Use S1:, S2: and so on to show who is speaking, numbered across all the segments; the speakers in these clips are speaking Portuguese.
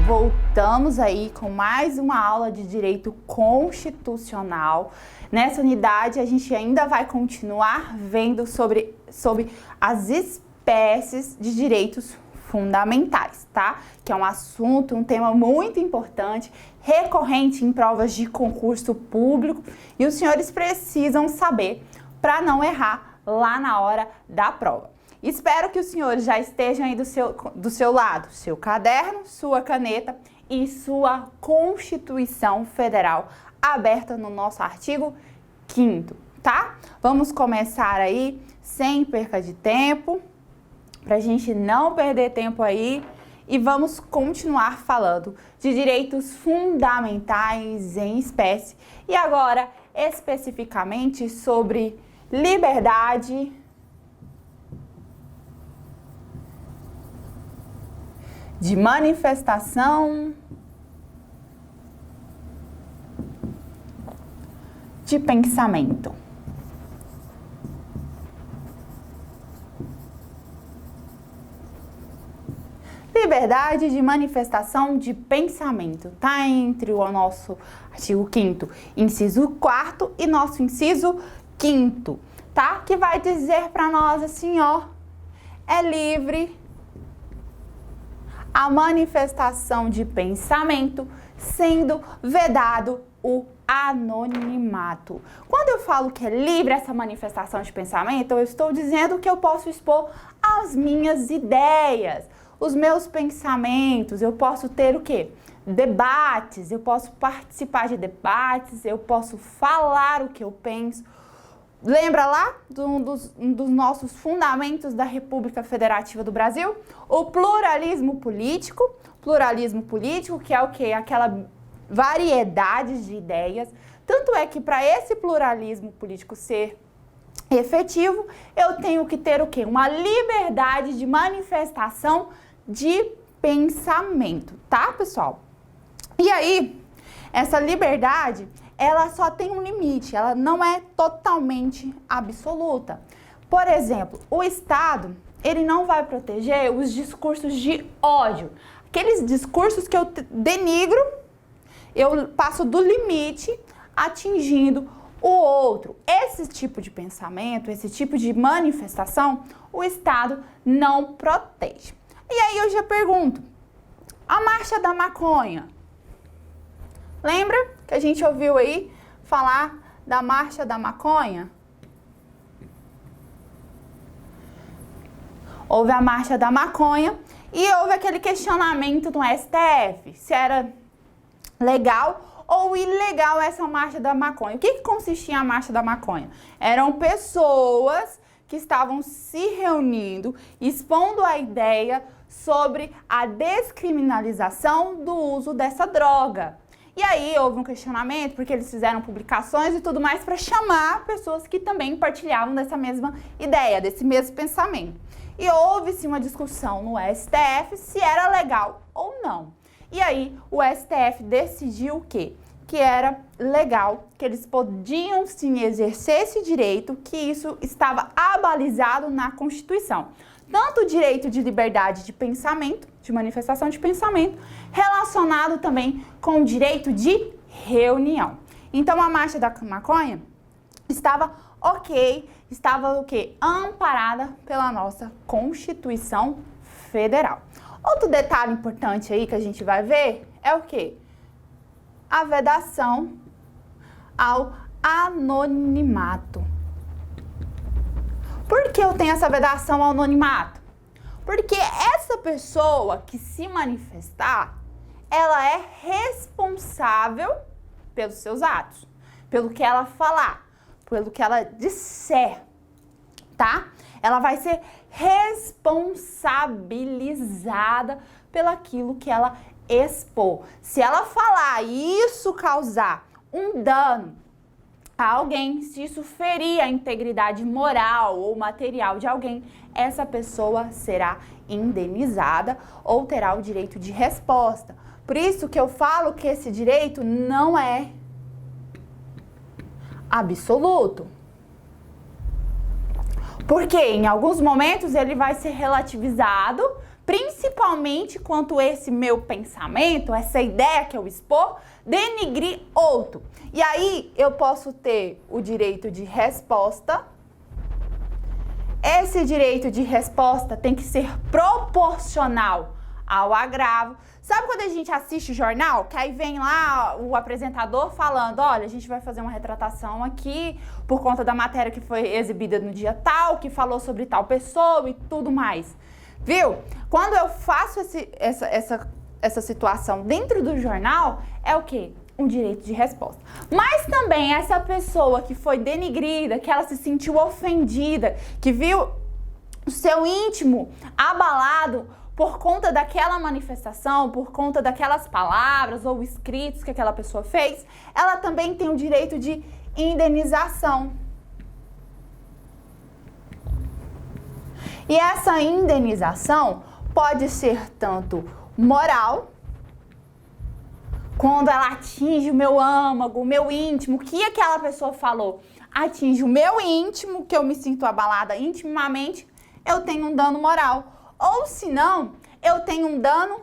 S1: voltamos aí com mais uma aula de direito constitucional. Nessa unidade, a gente ainda vai continuar vendo sobre as espécies de direitos fundamentais, tá? Que é um assunto, um tema muito importante, recorrente em provas de concurso público, e os senhores precisam saber para não errar lá na hora da prova. Espero que os senhores já estejam aí do seu lado, seu caderno, sua caneta e sua Constituição Federal aberta no nosso artigo 5º, tá? Vamos começar aí, sem perca de tempo, pra gente não perder tempo aí, e vamos continuar falando de direitos fundamentais em espécie, e agora especificamente sobre liberdade de manifestação de pensamento. Liberdade de manifestação de pensamento, tá entre o nosso artigo 5º, inciso 4º e nosso inciso 5º, tá? Que vai dizer para nós assim, ó, é livre a manifestação de pensamento, sendo vedado o anonimato. Quando eu falo que é livre essa manifestação de pensamento, eu estou dizendo que eu posso expor as minhas ideias, os meus pensamentos, eu posso ter o quê? Debates, eu posso participar de debates, eu posso falar o que eu penso. Lembra lá um dos nossos fundamentos da República Federativa do Brasil? O pluralismo político que é o quê? Aquela variedade de ideias. Tanto é que para esse pluralismo político ser efetivo, eu tenho que ter o quê? Uma liberdade de manifestação de pensamento, tá, pessoal? E aí, essa liberdade, ela só tem um limite, ela não é totalmente absoluta. Por exemplo, o Estado, ele não vai proteger os discursos de ódio. Aqueles discursos que eu denigro, eu passo do limite atingindo o outro. Esse tipo de pensamento, esse tipo de manifestação, o Estado não protege. E aí eu já pergunto, a marcha da maconha? Lembra que a gente ouviu aí falar da marcha da maconha? Houve a marcha da maconha e houve aquele questionamento do STF, se era legal ou ilegal essa marcha da maconha. O que consistia a marcha da maconha? Eram pessoas que estavam se reunindo, expondo a ideia sobre a descriminalização do uso dessa droga. E aí houve um questionamento, porque eles fizeram publicações e tudo mais para chamar pessoas que também partilhavam dessa mesma ideia, desse mesmo pensamento. E houve-se uma discussão no STF se era legal ou não. E aí o STF decidiu o quê? Que era legal, que eles podiam sim exercer esse direito, que isso estava abalizado na Constituição. Tanto o direito de liberdade de pensamento, de manifestação de pensamento, relacionado também com o direito de reunião. Então, a marcha da maconha estava ok, estava o quê? Amparada pela nossa Constituição Federal. Outro detalhe importante aí que a gente vai ver é o quê? A vedação ao anonimato. Por que eu tenho essa vedação ao anonimato? Porque essa pessoa que se manifestar, ela é responsável pelos seus atos, pelo que ela falar, pelo que ela disser, tá? Ela vai ser responsabilizada pelaquilo que ela expor. Se ela falar e isso causar um dano a alguém, se isso ferir a integridade moral ou material de alguém, essa pessoa será indenizada ou terá o direito de resposta. Por isso que eu falo que esse direito não é absoluto. Porque em alguns momentos ele vai ser relativizado principalmente quanto esse meu pensamento, essa ideia que eu expor, denigrir outro. E aí eu posso ter o direito de resposta. Esse direito de resposta tem que ser proporcional ao agravo. Sabe quando a gente assiste o jornal, que aí vem lá o apresentador falando, olha, a gente vai fazer uma retratação aqui por conta da matéria que foi exibida no dia tal, que falou sobre tal pessoa e tudo mais. Viu? Quando eu faço essa situação dentro do jornal, é o quê? Um direito de resposta. Mas também essa pessoa que foi denigrida, que ela se sentiu ofendida, que viu o seu íntimo abalado por conta daquela manifestação, por conta daquelas palavras ou escritos que aquela pessoa fez, ela também tem o direito de indenização. E essa indenização pode ser tanto moral, quando ela atinge o meu âmago, o meu íntimo, o que aquela pessoa falou atinge o meu íntimo, que eu me sinto abalada intimamente, eu tenho um dano moral. Ou se não, eu tenho um dano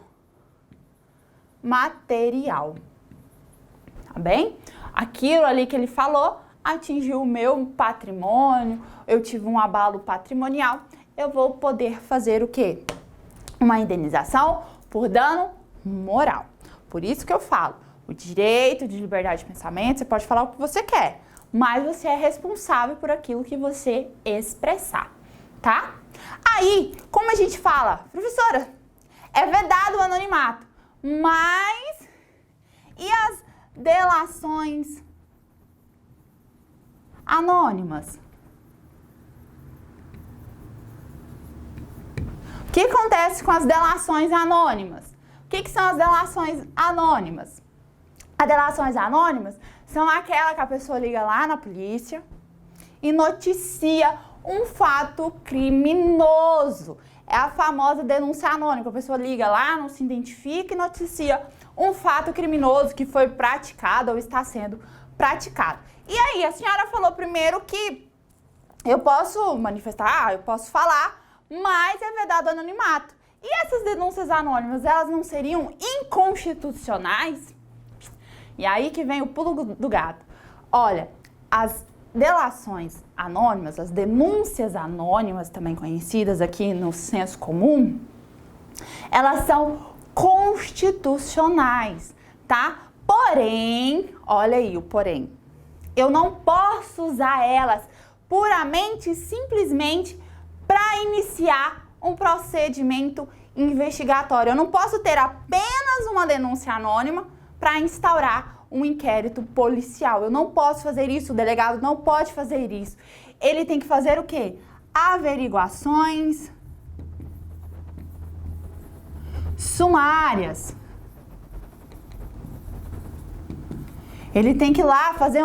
S1: material. Tá bem? Aquilo ali que ele falou atingiu o meu patrimônio, eu tive um abalo patrimonial, eu vou poder fazer o quê? Uma indenização por dano moral. Por isso que eu falo, o direito de liberdade de pensamento, você pode falar o que você quer, mas você é responsável por aquilo que você expressar, tá? Aí, como a gente fala, professora, é vedado o anonimato, mas e as delações anônimas? O que acontece com as delações anônimas? O que são as delações anônimas? As delações anônimas são aquela que a pessoa liga lá na polícia e noticia um fato criminoso. É a famosa denúncia anônima. A pessoa liga lá, não se identifica e noticia um fato criminoso que foi praticado ou está sendo praticado. E aí, a senhora falou primeiro que eu posso manifestar, eu posso falar, mas é vedado o anonimato. E essas denúncias anônimas, elas não seriam inconstitucionais? E aí que vem o pulo do gato. Olha, as delações anônimas, as denúncias anônimas, também conhecidas aqui no senso comum, elas são constitucionais, tá? Porém, olha aí o porém, eu não posso usar elas puramente e simplesmente para iniciar um procedimento investigatório. Eu não posso ter apenas uma denúncia anônima para instaurar um inquérito policial. Eu não posso fazer isso, o delegado não pode fazer isso. Ele tem que fazer o quê? Averiguações sumárias. Ele tem que ir lá fazer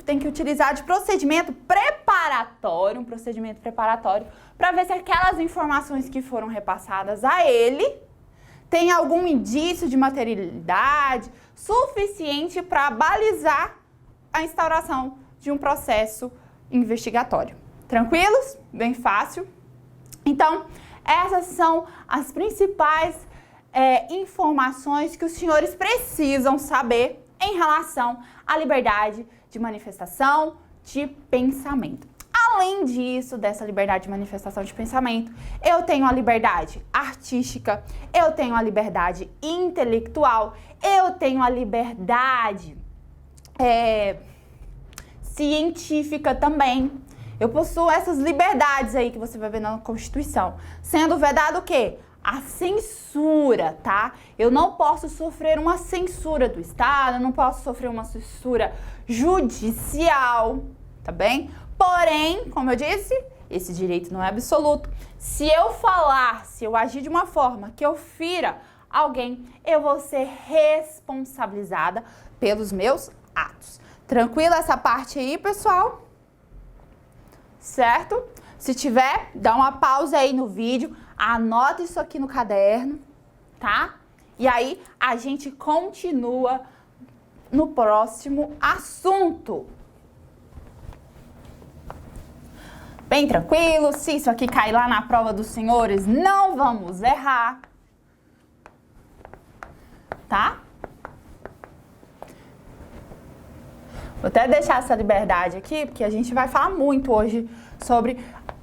S1: tem que utilizar de procedimento preparatório, um procedimento preparatório, para ver se aquelas informações que foram repassadas a ele tem algum indício de materialidade suficiente para balizar a instauração de um processo investigatório. Tranquilos? Bem fácil. Então, essas são as principais informações que os senhores precisam saber em relação à liberdade de manifestação de pensamento. Além disso, dessa liberdade de manifestação de pensamento, eu tenho a liberdade artística, eu tenho a liberdade intelectual, eu tenho a liberdade científica também. Eu possuo essas liberdades aí que você vai ver na Constituição. Sendo vedado o quê? A censura, tá? Eu não posso sofrer uma censura do Estado, eu não posso sofrer uma censura judicial, tá bem? Porém, como eu disse, esse direito não é absoluto. Se eu falar, se eu agir de uma forma que eu fira alguém, eu vou ser responsabilizada pelos meus atos. Tranquilo essa parte aí, pessoal? Certo? Se tiver, dá uma pausa aí no vídeo, anota isso aqui no caderno, tá? E aí a gente continua no próximo assunto. bem tranquilo. Se isso aqui cair lá na prova dos senhores, não vamos errar. Tá? Vou até deixar essa liberdade aqui, porque a gente vai falar muito hoje sobre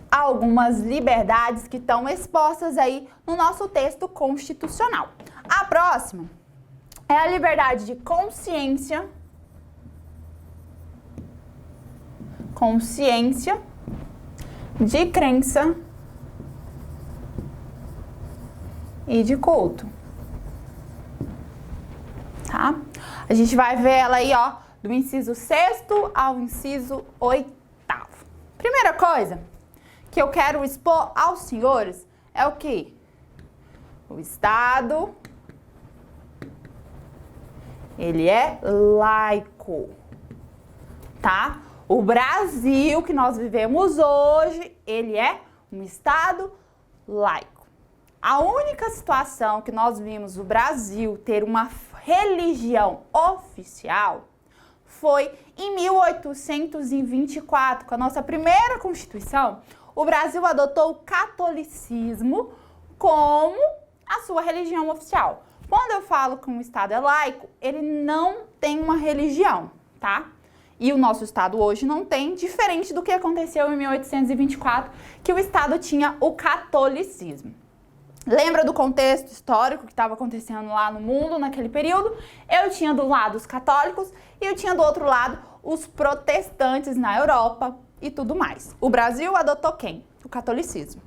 S1: algumas liberdades que estão expostas aí no nosso texto constitucional. A próxima é a liberdade de consciência, de crença e de culto. Tá? A gente vai ver ela aí, ó, do inciso 6º ao inciso 8º. Primeira coisa que eu quero expor aos senhores é o quê? O Estado, ele é laico, tá? O Brasil que nós vivemos hoje, ele é um Estado laico. A única situação que nós vimos o Brasil ter uma religião oficial foi em 1824, com a nossa primeira Constituição. O Brasil adotou o catolicismo como a sua religião oficial. Quando eu falo que um Estado é laico, ele não tem uma religião, tá? E o nosso Estado hoje não tem, diferente do que aconteceu em 1824, que o Estado tinha o catolicismo. Lembra do contexto histórico que estava acontecendo lá no mundo naquele período? Eu tinha do lado os católicos e eu tinha do outro lado os protestantes na Europa e tudo mais. O Brasil adotou quem? O catolicismo.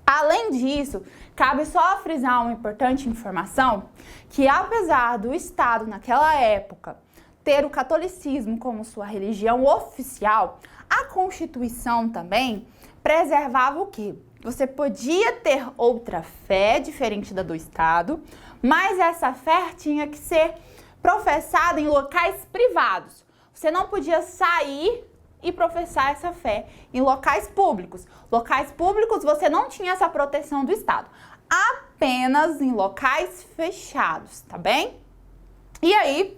S1: Além disso, cabe só frisar uma importante informação, que apesar do Estado naquela época ter o catolicismo como sua religião oficial, a Constituição também preservava o quê? Você podia ter outra fé diferente da do Estado, mas essa fé tinha que ser professada em locais privados. Você não podia sair e professar essa fé em locais públicos. Locais públicos você não tinha essa proteção do Estado, apenas em locais fechados, tá bem? E aí,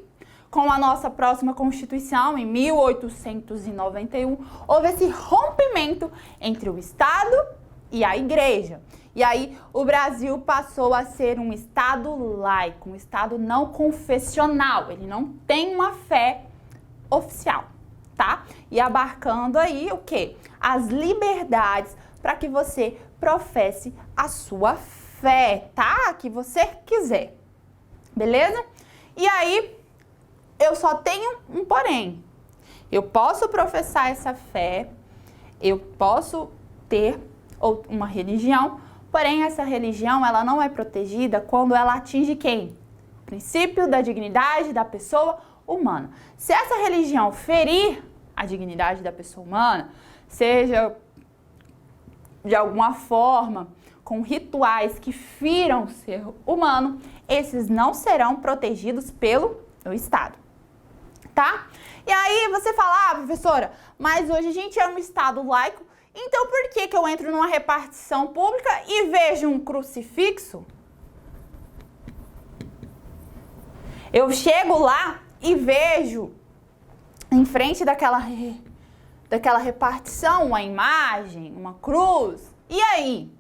S1: com a nossa próxima Constituição, em 1891, houve esse rompimento entre o Estado e a Igreja. E aí o Brasil passou a ser um Estado laico, um Estado não confessional. Ele não tem uma fé oficial, tá? E abarcando aí o quê? As liberdades para que você professe a sua fé, tá? Que você quiser. Beleza? E aí eu só tenho um porém. Eu posso professar essa fé, eu posso ter uma religião, porém essa religião ela não é protegida quando ela atinge quem? O princípio da dignidade da pessoa humana. Se essa religião ferir a dignidade da pessoa humana, seja de alguma forma com rituais que firam o ser humano, esses não serão protegidos pelo Estado, tá? E aí você fala, professora, mas hoje a gente é um Estado laico, então por que eu entro numa repartição pública e vejo um crucifixo? Eu chego lá e vejo em frente daquela repartição uma imagem, uma cruz. E aí?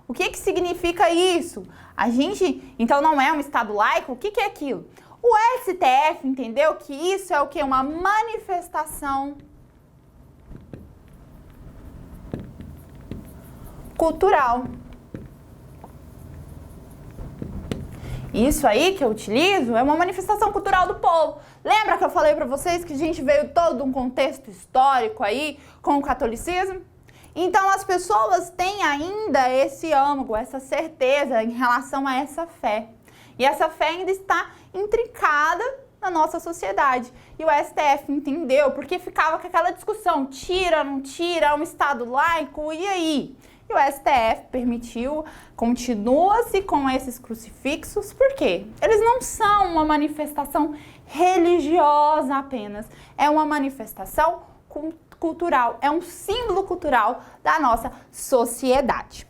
S1: O que significa isso? A gente, então, não é um Estado laico? O que é aquilo? O STF entendeu que isso é o quê? Uma manifestação cultural. Isso aí que eu utilizo é uma manifestação cultural do povo. Lembra que eu falei para vocês que a gente veio todo de um contexto histórico aí com o catolicismo? Então as pessoas têm ainda esse âmago, essa certeza em relação a essa fé. E essa fé ainda está intrincada na nossa sociedade. E o STF entendeu, porque ficava com aquela discussão, tira, não tira, é um Estado laico, e aí? E o STF permitiu, continua-se com esses crucifixos, por quê? Eles não são uma manifestação religiosa apenas, é uma manifestação cultural, é um símbolo cultural da nossa sociedade,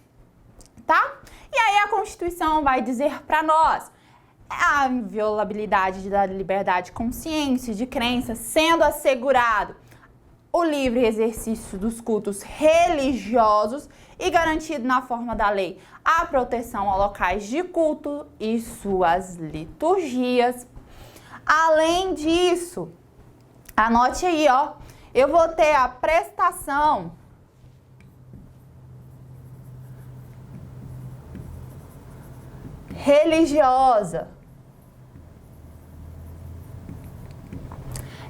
S1: tá? E aí a Constituição vai dizer para nós a inviolabilidade da liberdade de consciência e de crença sendo assegurado o livre exercício dos cultos religiosos e garantido na forma da lei a proteção a locais de culto e suas liturgias. Além disso, anote aí, ó, eu vou ter a prestação religiosa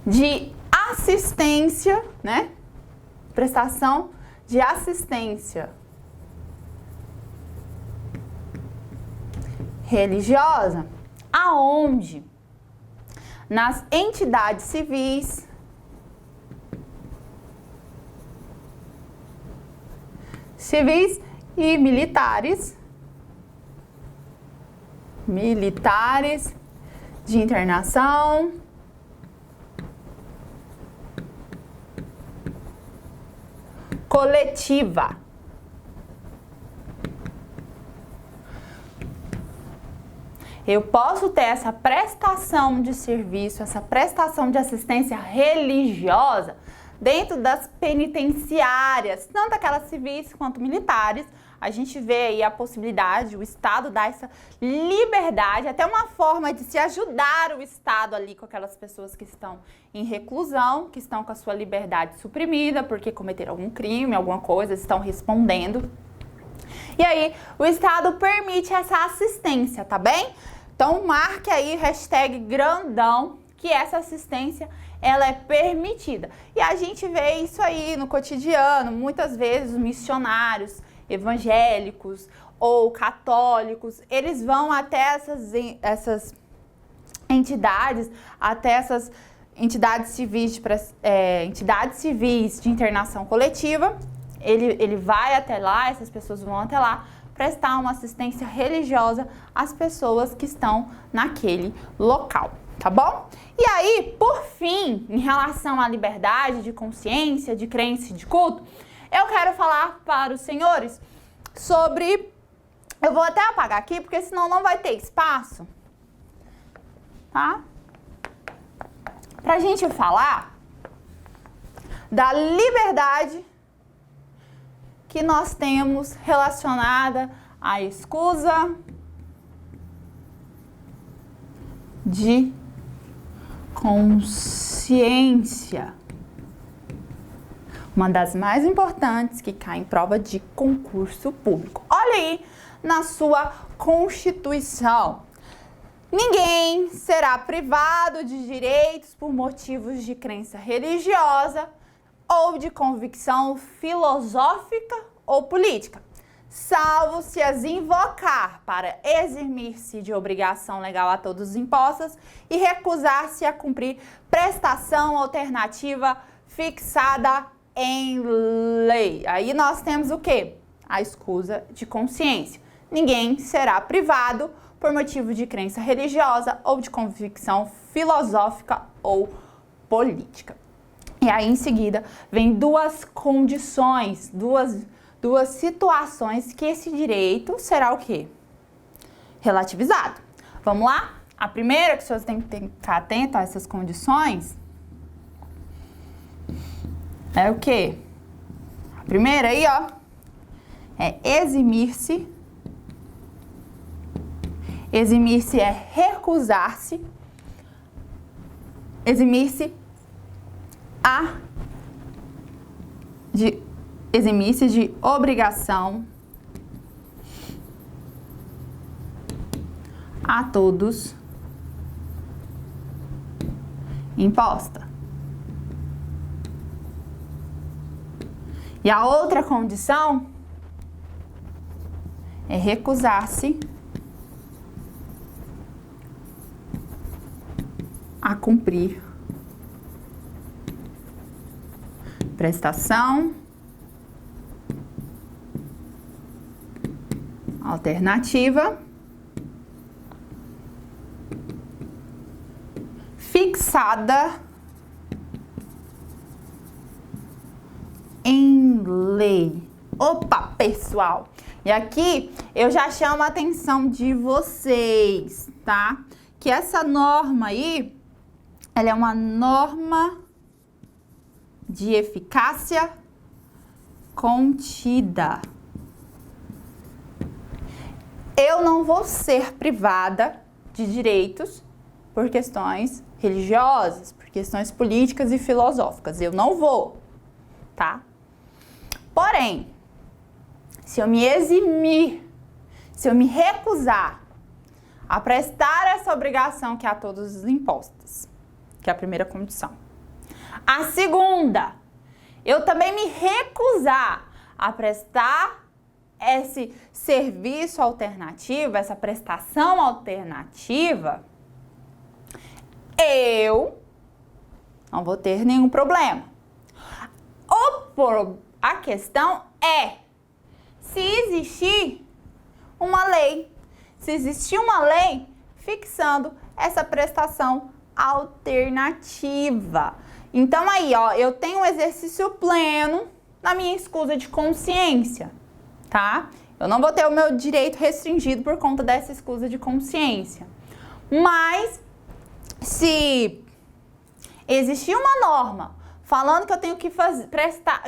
S1: de assistência, né? Prestação de assistência religiosa, aonde? Nas entidades civis, e militares de internação, coletiva. Eu posso ter essa prestação de serviço, essa prestação de assistência religiosa dentro das penitenciárias, tanto aquelas civis quanto militares. A gente vê aí a possibilidade, o Estado dá essa liberdade, até uma forma de se ajudar o Estado ali com aquelas pessoas que estão em reclusão, que estão com a sua liberdade suprimida porque cometeram algum crime, alguma coisa, estão respondendo. E aí, o Estado permite essa assistência, tá bem? Então, marque aí, hashtag grandão, que essa assistência, ela é permitida. E a gente vê isso aí no cotidiano, muitas vezes os missionários evangélicos ou católicos, eles vão até essas entidades, até essas entidades civis de internação coletiva. Ele vai até lá, essas pessoas vão até lá prestar uma assistência religiosa às pessoas que estão naquele local, tá bom? E aí, por fim, em relação à liberdade de consciência, de crença e de culto, eu quero falar para os senhores sobre... Eu vou até apagar aqui, porque senão não vai ter espaço, tá? Pra gente falar da liberdade que nós temos relacionada à escusa de consciência. Uma das mais importantes que cai em prova de concurso público. Olha aí na sua Constituição. Ninguém será privado de direitos por motivos de crença religiosa ou de convicção filosófica ou política, salvo se as invocar para eximir-se de obrigação legal a todos os impostos e recusar-se a cumprir prestação alternativa fixada em lei. Aí nós temos o quê? A escusa de consciência. Ninguém será privado por motivo de crença religiosa ou de convicção filosófica ou política. E aí, em seguida, vem duas condições, duas situações que esse direito será o quê? Relativizado. Vamos lá? A primeira, que vocês têm que ficar atento a essas condições, é o quê? A primeira aí, ó, é eximir-se. Eximir-se é recusar-se. Eximir-se eximir-se de obrigação a todos imposta. E a outra condição é recusar-se a cumprir prestação alternativa fixada em lei. Opa, pessoal! E aqui eu já chamo a atenção de vocês, tá? Que essa norma aí, ela é uma norma de eficácia contida. Eu não vou ser privada de direitos por questões religiosas, por questões políticas e filosóficas. Eu não vou, tá? Porém, se eu me eximir, se eu me recusar a prestar essa obrigação que é a todos os impostos, que é a primeira condição. A segunda, eu também me recusar a prestar esse serviço alternativo, essa prestação alternativa, eu não vou ter nenhum problema. A questão é se existir uma lei, se existir uma lei fixando essa prestação alternativa. Então aí, ó, eu tenho um exercício pleno na minha escusa de consciência, tá? Eu não vou ter o meu direito restringido por conta dessa escusa de consciência. Mas se existir uma norma falando que eu tenho que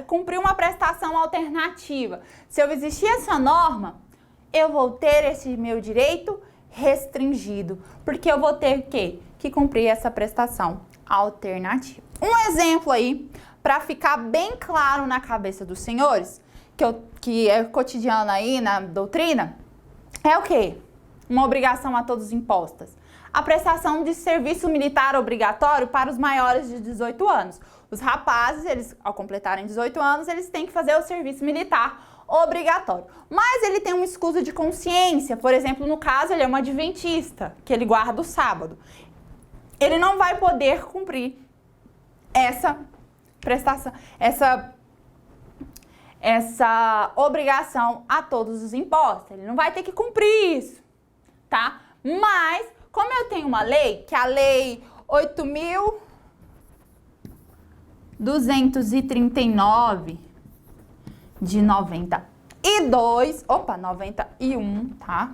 S1: cumprir uma prestação alternativa, se eu existir essa norma, eu vou ter esse meu direito restringido, porque eu vou ter que cumprir essa prestação alternativa. Um exemplo aí, para ficar bem claro na cabeça dos senhores, que é cotidiano aí na doutrina, é o quê? Uma obrigação a todos impostas. A prestação de serviço militar obrigatório para os maiores de 18 anos. Os rapazes, eles, ao completarem 18 anos, eles têm que fazer o serviço militar obrigatório. Mas ele tem uma escusa de consciência, por exemplo, no caso, ele é um adventista, que ele guarda o sábado. Ele não vai poder cumprir essa prestação, essa obrigação a todos os impostos. Ele não vai ter que cumprir isso, tá? Mas, como eu tenho uma lei, que é a Lei 8.239 de 91, tá?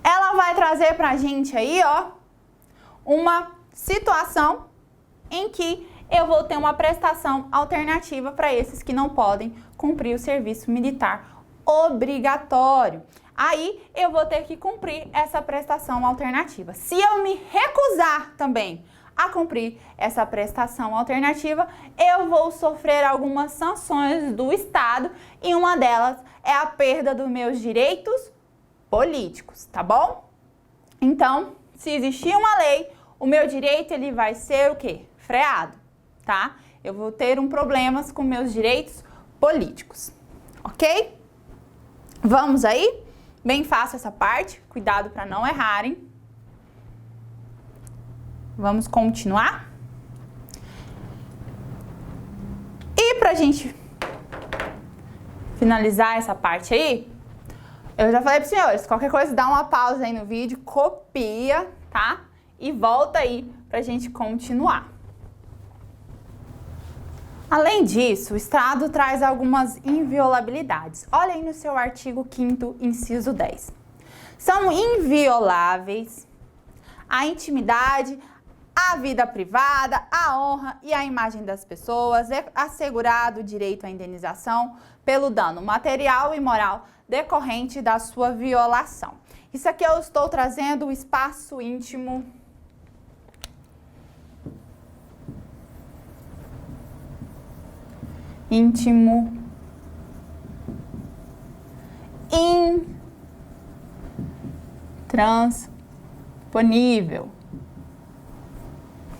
S1: Ela vai trazer pra gente aí, ó, uma situação em que eu vou ter uma prestação alternativa para esses que não podem cumprir o serviço militar obrigatório. Aí eu vou ter que cumprir essa prestação alternativa. Se eu me recusar também a cumprir essa prestação alternativa, eu vou sofrer algumas sanções do Estado e uma delas é a perda dos meus direitos políticos, tá bom? Então, se existir uma lei, o meu direito ele vai ser o quê? Freado, tá? Eu vou ter problemas com meus direitos políticos, ok? Vamos aí? Bem fácil essa parte, cuidado para não errarem. Vamos continuar? E pra gente finalizar essa parte aí, eu já falei para os senhores, qualquer coisa dá uma pausa aí no vídeo, copia, tá? E volta aí pra gente continuar. Além disso, o Estado traz algumas inviolabilidades. Olha aí no seu artigo 5º, inciso 10. São invioláveis a intimidade, a vida privada, a honra e a imagem das pessoas, é assegurado o direito à indenização pelo dano material e moral decorrente da sua violação. Isso aqui eu estou trazendo o espaço íntimo intransponível,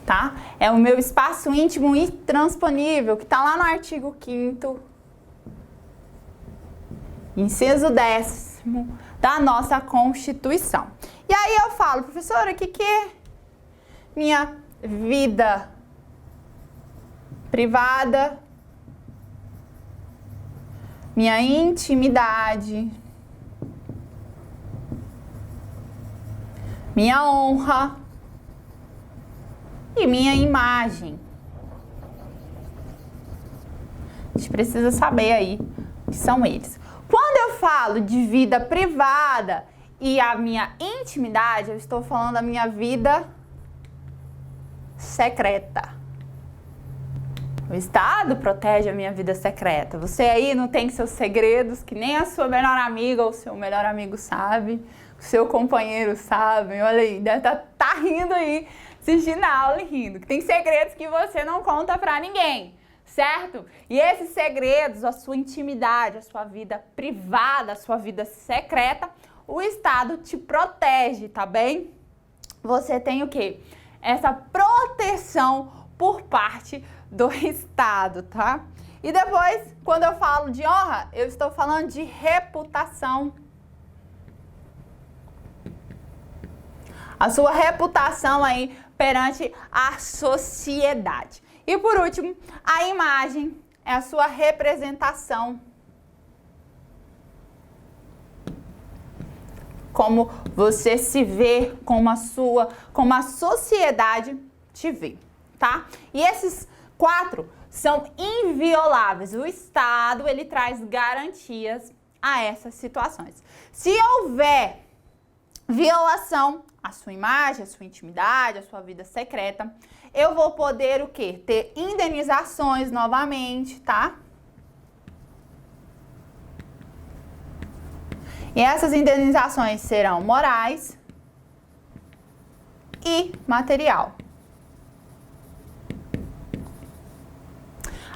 S1: tá? É o meu espaço íntimo intransponível, que está lá no artigo 5º, inciso 10º da nossa Constituição. E aí eu falo, professora, o que é minha vida privada, minha intimidade, minha honra e minha imagem? A gente precisa saber aí o que são eles. Quando eu falo de vida privada e a minha intimidade, eu estou falando da minha vida secreta. O Estado protege a minha vida secreta. Você aí não tem seus segredos que nem a sua melhor amiga ou seu melhor amigo sabe, o seu companheiro sabe. Olha aí, deve tá rindo aí, assistindo a aula e rindo. Que tem segredos que você não conta pra ninguém, certo? E esses segredos, a sua intimidade, a sua vida privada, a sua vida secreta, o Estado te protege, tá bem? Você tem o quê? Essa proteção por parte do Estado, tá? E depois, quando eu falo de honra, eu estou falando de reputação. A sua reputação aí perante a sociedade. E por último, a imagem é a sua representação. Como você se vê, como a sociedade te vê, tá? E esses 4 são invioláveis. O Estado, ele traz garantias a essas situações. Se houver violação à sua imagem, à sua intimidade, à sua vida secreta, eu vou poder o quê? Ter indenizações novamente, tá? E essas indenizações serão morais e material.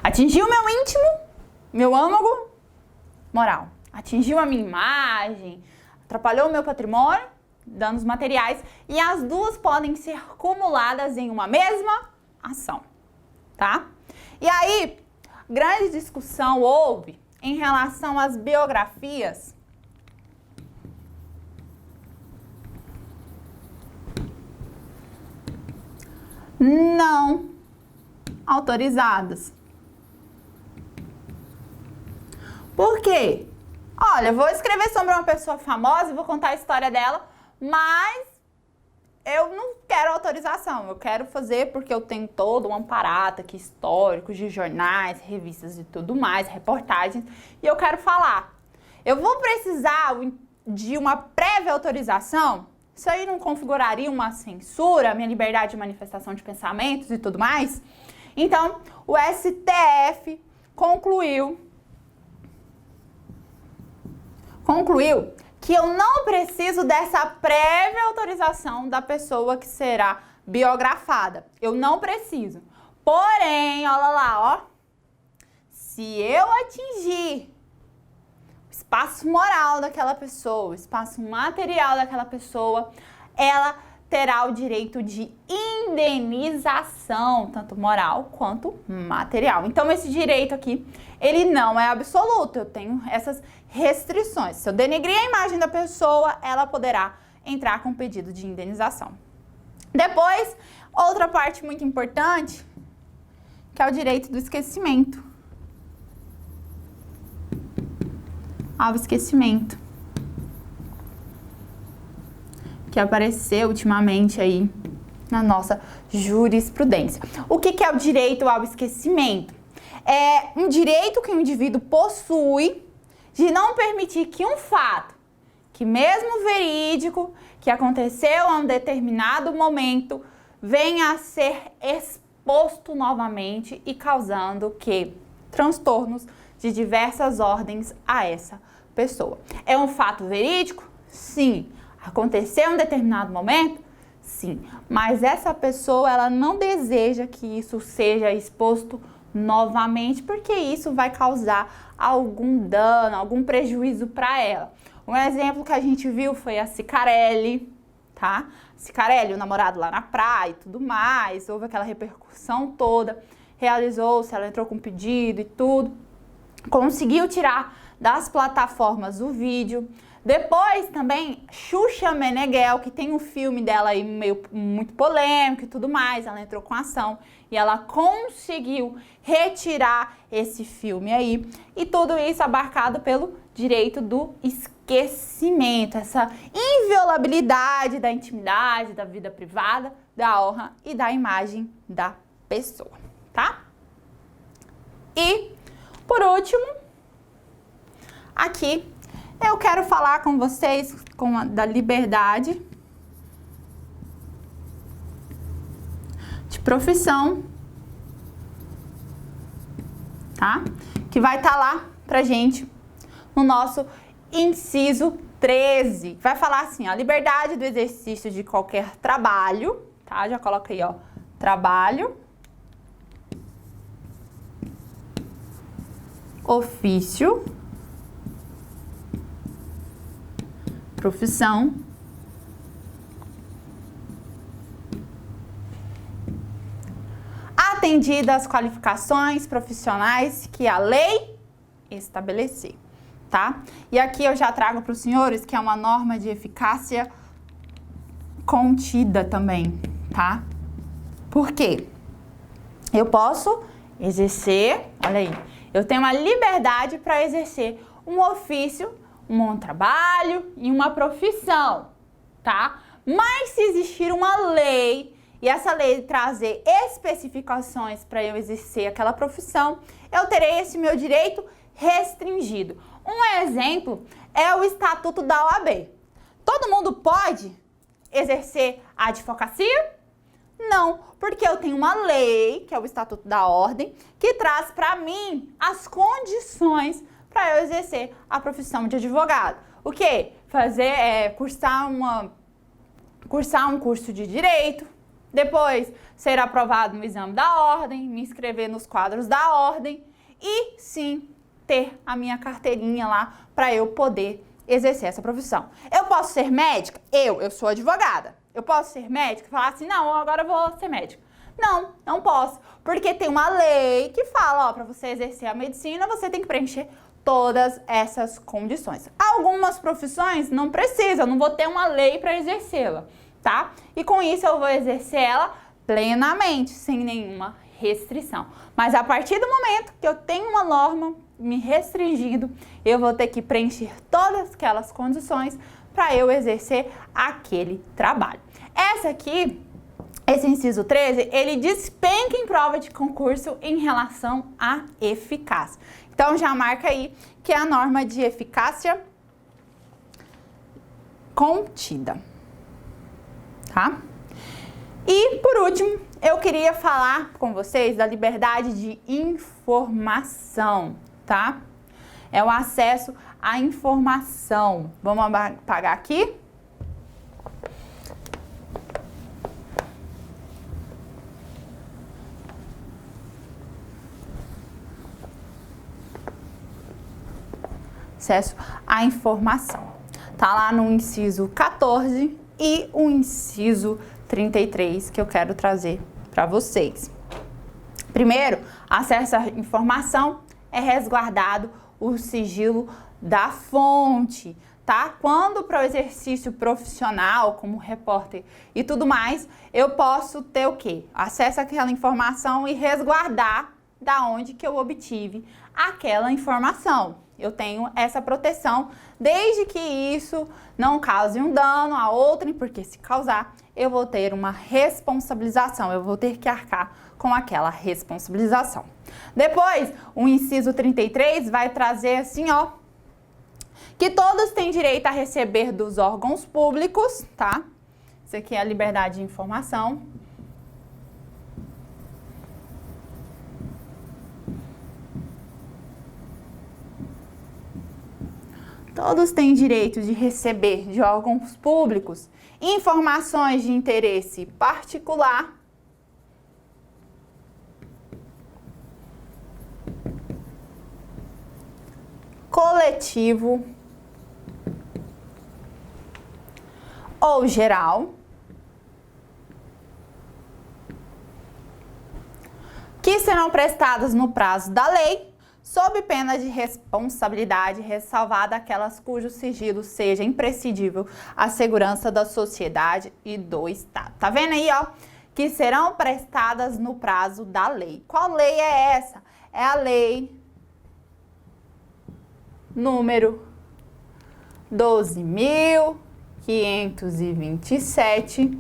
S1: Atingiu meu íntimo, meu âmago, moral. Atingiu a minha imagem, atrapalhou o meu patrimônio, danos materiais. E as duas podem ser acumuladas em uma mesma ação, tá? E aí, grande discussão houve em relação às biografias não autorizadas. Por quê? Olha, eu vou escrever sobre uma pessoa famosa e vou contar a história dela, mas eu não quero autorização. Eu quero fazer porque eu tenho todo um aparato aqui histórico de jornais, revistas e tudo mais, reportagens, e eu quero falar. Eu vou precisar de uma prévia autorização? Isso aí não configuraria uma censura, minha liberdade de manifestação de pensamentos e tudo mais? Então, o STF concluiu que eu não preciso dessa prévia autorização da pessoa que será biografada. Eu não preciso. Porém, olha lá, ó. Se eu atingir o espaço moral daquela pessoa, o espaço material daquela pessoa, ela terá o direito de indenização, tanto moral quanto material. Então, esse direito aqui, ele não é absoluto. Eu tenho essas restrições. Se eu denegrir a imagem da pessoa, ela poderá entrar com pedido de indenização. Depois, outra parte muito importante, que é o direito do esquecimento. Ao esquecimento, que apareceu ultimamente aí na nossa jurisprudência. O que é o direito ao esquecimento? É um direito que o indivíduo possui de não permitir que um fato, que mesmo verídico, que aconteceu a um determinado momento, venha a ser exposto novamente e causando que transtornos de diversas ordens a essa pessoa. É um fato verídico? Sim. Aconteceu em um determinado momento? Sim. Mas essa pessoa, ela não deseja que isso seja exposto novamente, porque isso vai causar algum dano, algum prejuízo para ela. Um exemplo que a gente viu foi a Cicarelli, tá? Cicarelli, o namorado lá na praia e tudo mais, houve aquela repercussão toda, realizou-se, ela entrou com pedido e tudo, conseguiu tirar das plataformas o vídeo. Depois também, Xuxa Meneghel, que tem um filme dela aí muito polêmico e tudo mais, ela entrou com ação e ela conseguiu retirar esse filme aí. E tudo isso abarcado pelo direito do esquecimento, essa inviolabilidade da intimidade, da vida privada, da honra e da imagem da pessoa, tá? E, por último, aqui eu quero falar com vocês da liberdade de profissão tá? Que vai estar lá pra gente no nosso inciso 13. Vai falar assim, ó, liberdade do exercício de qualquer trabalho, tá? Já coloca aí, ó, trabalho, ofício, profissão, atendida às qualificações profissionais que a lei estabelecer, tá? E aqui eu já trago para os senhores que é uma norma de eficácia contida também, tá? Por quê? Eu posso exercer, olha aí, eu tenho uma liberdade para exercer um ofício, um trabalho e uma profissão, tá? Mas se existir uma lei e essa lei trazer especificações para eu exercer aquela profissão, eu terei esse meu direito restringido. Um exemplo é o Estatuto da OAB. Todo mundo pode exercer a advocacia? Não, porque eu tenho uma lei, que é o Estatuto da Ordem, que traz para mim as condições para eu exercer a profissão de advogado. O quê? Cursar um curso de direito, depois ser aprovado no exame da ordem, me inscrever nos quadros da ordem e sim ter a minha carteirinha lá para eu poder exercer essa profissão. Eu posso ser médica? Eu sou advogada. Eu posso ser médica e falar assim, não, agora eu vou ser médica. Não, não posso, porque tem uma lei que fala, ó, para você exercer a medicina, você tem que preencher todas essas condições. Algumas profissões não precisam, não vou ter uma lei para exercê-la, tá? E com isso eu vou exercer ela plenamente, sem nenhuma restrição. Mas a partir do momento que eu tenho uma norma me restringindo, eu vou ter que preencher todas aquelas condições para eu exercer aquele trabalho. Esse inciso 13, ele despenca em prova de concurso em relação à eficácia. Então já marca aí que é a norma de eficácia contida, tá? E por último, eu queria falar com vocês da liberdade de informação, tá? É o acesso à informação. Vamos apagar aqui. Acesso à informação. Tá lá no inciso 14 e o inciso 33 que eu quero trazer para vocês. Primeiro, acesso à informação é resguardado o sigilo da fonte, tá? Quando para o exercício profissional, como repórter e tudo mais, eu posso ter o quê? Acesso àquela informação e resguardar da onde que eu obtive aquela informação. Eu tenho essa proteção desde que isso não cause um dano a outrem, porque se causar, eu vou ter uma responsabilização, eu vou ter que arcar com aquela responsabilização. Depois, o inciso 33 vai trazer assim, ó, que todos têm direito a receber dos órgãos públicos, tá? Isso aqui é a liberdade de informação. Todos têm direito de receber de órgãos públicos informações de interesse particular, coletivo ou geral, que serão prestadas no prazo da lei, sob pena de responsabilidade, ressalvada aquelas cujo sigilo seja imprescindível à segurança da sociedade e do Estado. Tá vendo aí, ó? Que serão prestadas no prazo da lei. Qual lei é essa? É a lei número 12.527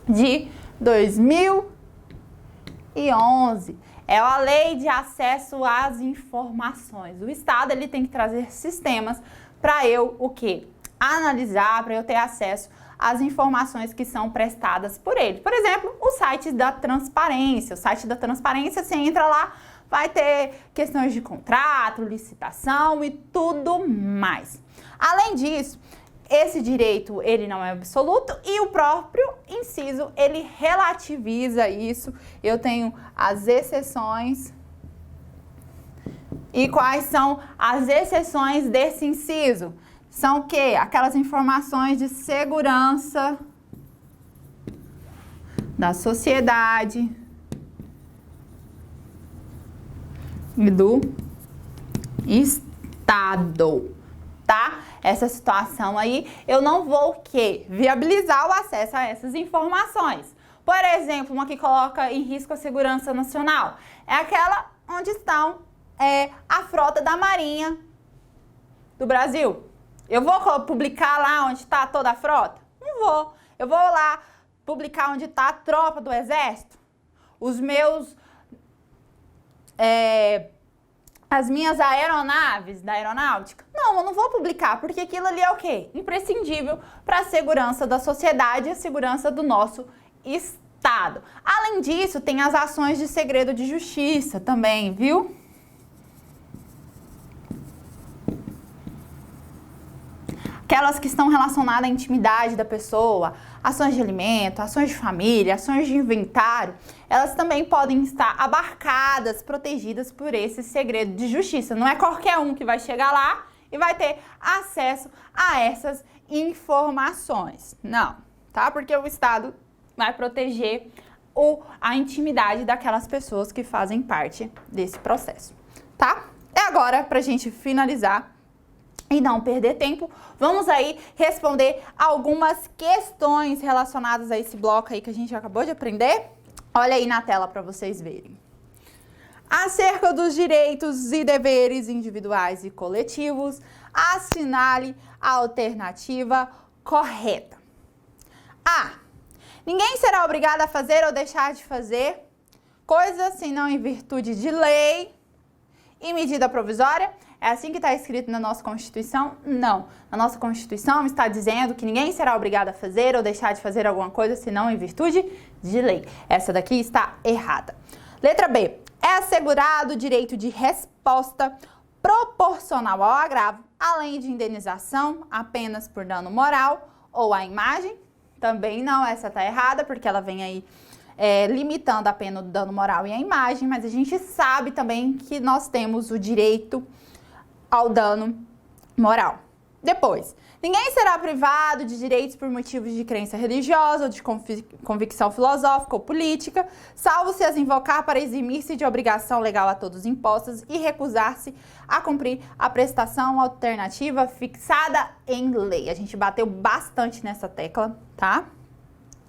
S1: de 2011. É a lei de acesso às informações. O Estado ele tem que trazer sistemas para eu o quê? Analisar, para eu ter acesso às informações que são prestadas por ele. Por exemplo, o site da transparência. O site da transparência, você entra lá, vai ter questões de contrato, licitação e tudo mais. Além disso, esse direito, ele não é absoluto e o próprio inciso, ele relativiza isso. Eu tenho as exceções. E quais são as exceções desse inciso? São o quê? Aquelas informações de segurança da sociedade e do Estado, tá? Essa situação aí, eu não vou o quê? Viabilizar o acesso a essas informações. Por exemplo, uma que coloca em risco a segurança nacional. É aquela onde estão a frota da Marinha do Brasil. Eu vou publicar lá onde está toda a frota? Não vou. Eu vou lá publicar onde está a tropa do Exército? Os meus... as minhas aeronaves da aeronáutica? Não, eu não vou publicar, porque aquilo ali é o quê? Imprescindível para a segurança da sociedade e a segurança do nosso Estado. Além disso, tem as ações de segredo de justiça também, viu? Aquelas que estão relacionadas à intimidade da pessoa, ações de alimento, ações de família, ações de inventário, elas também podem estar abarcadas, protegidas por esse segredo de justiça. Não é qualquer um que vai chegar lá e vai ter acesso a essas informações. Não, tá? Porque o Estado vai proteger a intimidade daquelas pessoas que fazem parte desse processo, tá? E agora, pra gente finalizar e não perder tempo, vamos aí responder algumas questões relacionadas a esse bloco aí que a gente acabou de aprender. Olha aí na tela para vocês verem. Acerca dos direitos e deveres individuais e coletivos, assinale a alternativa correta. A. Ninguém será obrigado a fazer ou deixar de fazer coisa senão em virtude de lei e medida provisória. É assim que está escrito na nossa Constituição? Não. Na nossa Constituição está dizendo que ninguém será obrigado a fazer ou deixar de fazer alguma coisa senão em virtude de lei. Essa daqui está errada. Letra B. É assegurado o direito de resposta proporcional ao agravo, além de indenização apenas por dano moral ou à imagem? Também não, essa está errada, porque ela vem aí limitando a pena do dano moral e à imagem, mas a gente sabe também que nós temos o direito ao dano moral. Depois, ninguém será privado de direitos por motivos de crença religiosa ou de convicção filosófica ou política, salvo se as invocar para eximir-se de obrigação legal a todos impostas e recusar-se a cumprir a prestação alternativa fixada em lei. A gente bateu bastante nessa tecla, tá?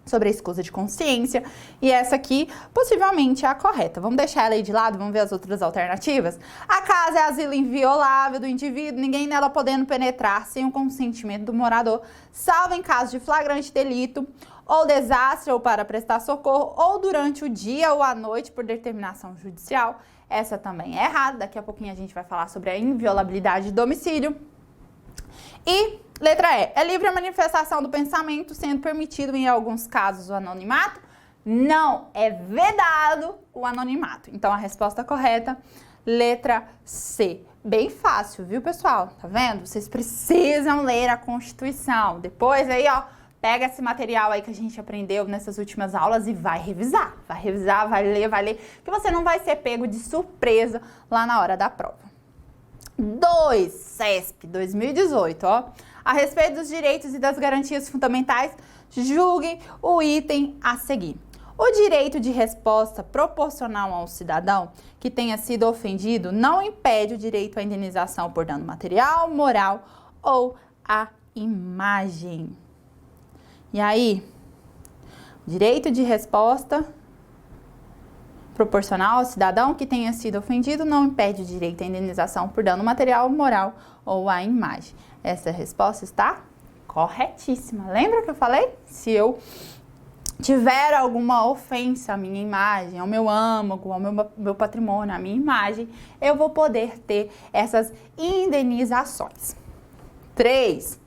S1: Sobre a escusa de consciência, e essa aqui possivelmente é a correta. Vamos deixar ela aí de lado, vamos ver as outras alternativas? A casa é asilo inviolável do indivíduo, ninguém nela podendo penetrar sem o consentimento do morador, salvo em caso de flagrante delito ou desastre ou para prestar socorro, ou durante o dia ou a noite por determinação judicial. Essa também é errada, daqui a pouquinho a gente vai falar sobre a inviolabilidade de domicílio. E letra E. É livre a manifestação do pensamento, sendo permitido em alguns casos o anonimato? Não, é vedado o anonimato. Então a resposta correta, letra C. Bem fácil, viu, pessoal? Tá vendo? Vocês precisam ler a Constituição. Depois aí, ó, pega esse material aí que a gente aprendeu nessas últimas aulas e vai revisar. Vai revisar, vai ler, que você não vai ser pego de surpresa lá na hora da prova. 2. CESP 2018, ó. A respeito dos direitos e das garantias fundamentais, julgue o item a seguir. O direito de resposta proporcional ao cidadão que tenha sido ofendido não impede o direito à indenização por dano material, moral ou à imagem. E aí, direito de resposta proporcional ao cidadão que tenha sido ofendido não impede o direito à indenização por dano material, moral ou à imagem. Essa resposta está corretíssima. Lembra que eu falei? Se eu tiver alguma ofensa à minha imagem, ao meu âmago, ao meu patrimônio, à minha imagem, eu vou poder ter essas indenizações. 3.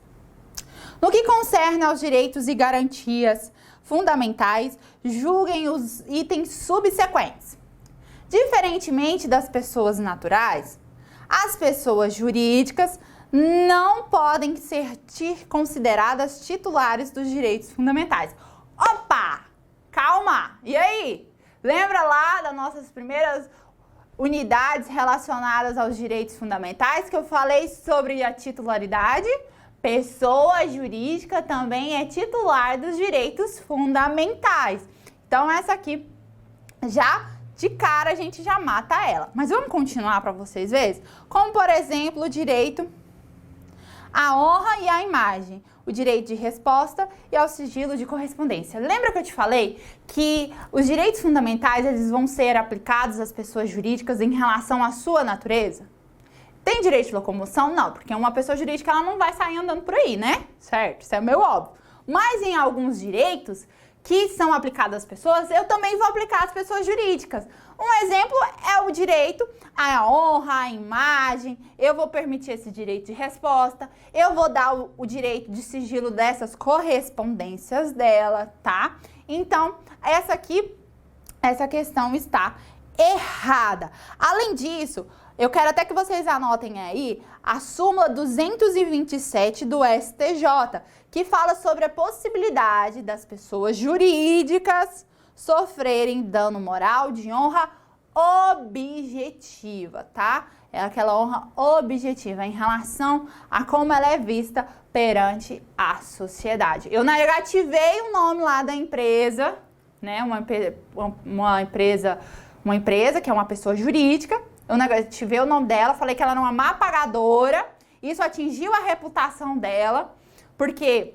S1: No que concerne aos direitos e garantias fundamentais, julguem os itens subsequentes. Diferentemente das pessoas naturais, as pessoas jurídicas não podem ser consideradas titulares dos direitos fundamentais. Opa! Calma! E aí? Lembra lá das nossas primeiras unidades relacionadas aos direitos fundamentais que eu falei sobre a titularidade? Pessoa jurídica também é titular dos direitos fundamentais. Então, essa aqui, já de cara, a gente já mata ela. Mas vamos continuar para vocês verem? Como, por exemplo, o direito à honra e à imagem, o direito de resposta e ao sigilo de correspondência. Lembra que eu te falei que os direitos fundamentais eles vão ser aplicados às pessoas jurídicas em relação à sua natureza? Tem direito de locomoção? Não, porque uma pessoa jurídica ela não vai sair andando por aí, né? Certo, isso é meio óbvio. Mas em alguns direitos que são aplicados às pessoas, eu também vou aplicar às pessoas jurídicas. Um exemplo é o direito à honra, à imagem, eu vou permitir esse direito de resposta, eu vou dar o direito de sigilo dessas correspondências dela, tá? Então, essa questão está errada. Além disso, eu quero até que vocês anotem aí a súmula 227 do STJ, que fala sobre a possibilidade das pessoas jurídicas sofrerem dano moral de honra objetiva, tá? É aquela honra objetiva em relação a como ela é vista perante a sociedade. Eu negativei o nome lá da empresa, né? Uma empresa que é uma pessoa jurídica. Eu negativei o nome dela, falei que ela era uma má pagadora. Isso atingiu a reputação dela, porque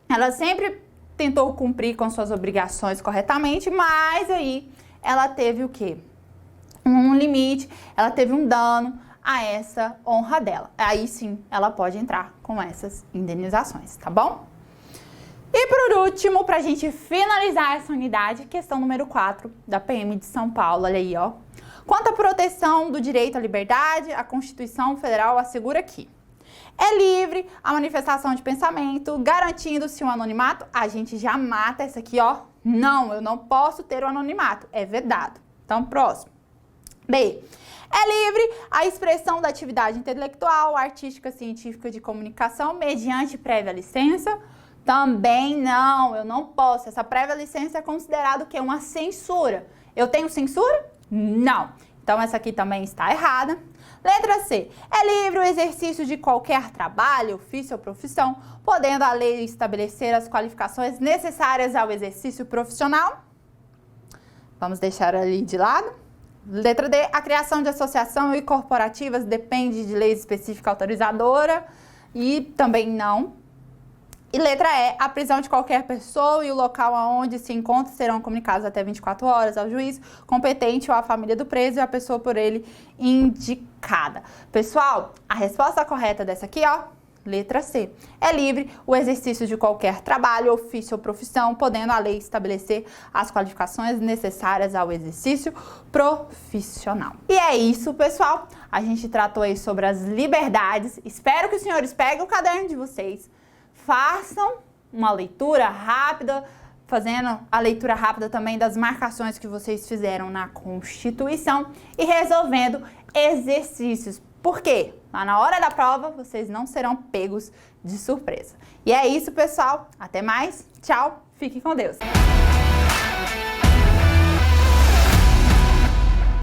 S1: ela sempre tentou cumprir com suas obrigações corretamente, mas aí ela teve o quê? Um limite, ela teve um dano a essa honra dela. Aí sim, ela pode entrar com essas indenizações, tá bom? E por último, pra gente finalizar essa unidade, questão número 4 da PM de São Paulo, olha aí, ó. Quanto à proteção do direito à liberdade, a Constituição Federal assegura que é livre a manifestação de pensamento, garantindo-se o anonimato. A gente já mata essa aqui, ó. Não, eu não posso ter o anonimato. É vedado. Então, próximo. B. É livre a expressão da atividade intelectual, artística, científica de comunicação, mediante prévia licença. Também não, eu não posso. Essa prévia licença é considerado que é uma censura. Eu tenho censura? Não. Então, essa aqui também está errada. Letra C. É livre o exercício de qualquer trabalho, ofício ou profissão, podendo a lei estabelecer as qualificações necessárias ao exercício profissional. Vamos deixar ali de lado. Letra D. A criação de associação e corporativas depende de lei específica autorizadora. E também não. E letra E, a prisão de qualquer pessoa e o local onde se encontra serão comunicados até 24 horas ao juiz competente ou à família do preso e à pessoa por ele indicada. Pessoal, a resposta correta dessa aqui, ó, letra C. É livre o exercício de qualquer trabalho, ofício ou profissão, podendo a lei estabelecer as qualificações necessárias ao exercício profissional. E é isso, pessoal. A gente tratou aí sobre as liberdades. Espero que os senhores peguem o caderno de vocês, façam uma leitura rápida, fazendo a leitura rápida também das marcações que vocês fizeram na Constituição e resolvendo exercícios. Por quê? Lá na hora da prova, vocês não serão pegos de surpresa. E é isso, pessoal. Até mais. Tchau. Fiquem com Deus.